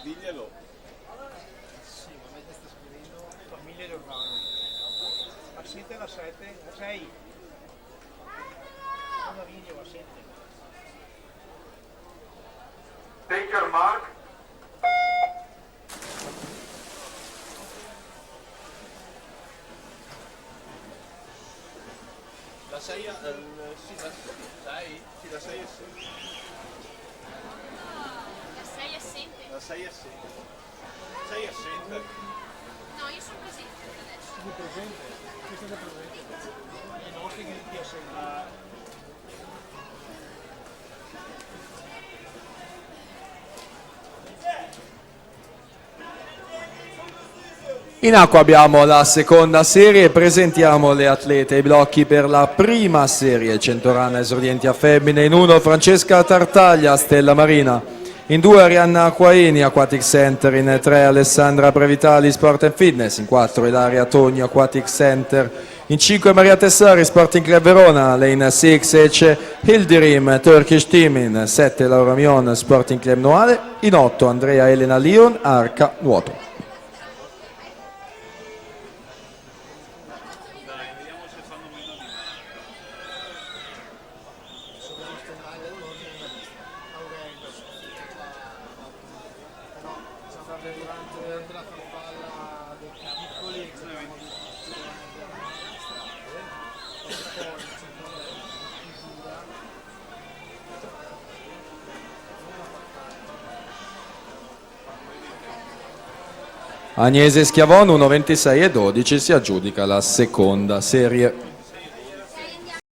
Diglielo. Sì, ma a me sta scrivendo famiglia Giordano. Assente la 7, la 6. Una video assente. Take your mark. La 6 sì, la 6? Sì, la 6 è sì. La 6 assente? La 6 è sì. 6 è assente. No, io sono presente adesso. Sei presente? Sei sempre presente? I nostri che ti assente. In acqua abbiamo la seconda serie, presentiamo le atlete ai blocchi per la prima serie, 100 run esordienti a femmine, in 1 Francesca Tartaglia, Stella Marina, in 2 Arianna Acquaini, Aquatic Center, in 3 Alessandra Previtali, Sport and Fitness, in 4 Ilaria Togni, Aquatic Center, in 5 Maria Tessari, Sporting Club Verona, lane 6 Ece Hildirim, Turkish Team, in 7 Laura Mion, Sporting Club Noale, in 8 Andrea Elena Lion, Arca Nuoto. Dai, vediamo se fanno meno di me. Sono visto male l'ordine Aurelio. No, siamo stati durante la farfalla dei piccoli che abbiamo visto. Agnese Schiavon 1:26 e 12 si aggiudica la seconda serie.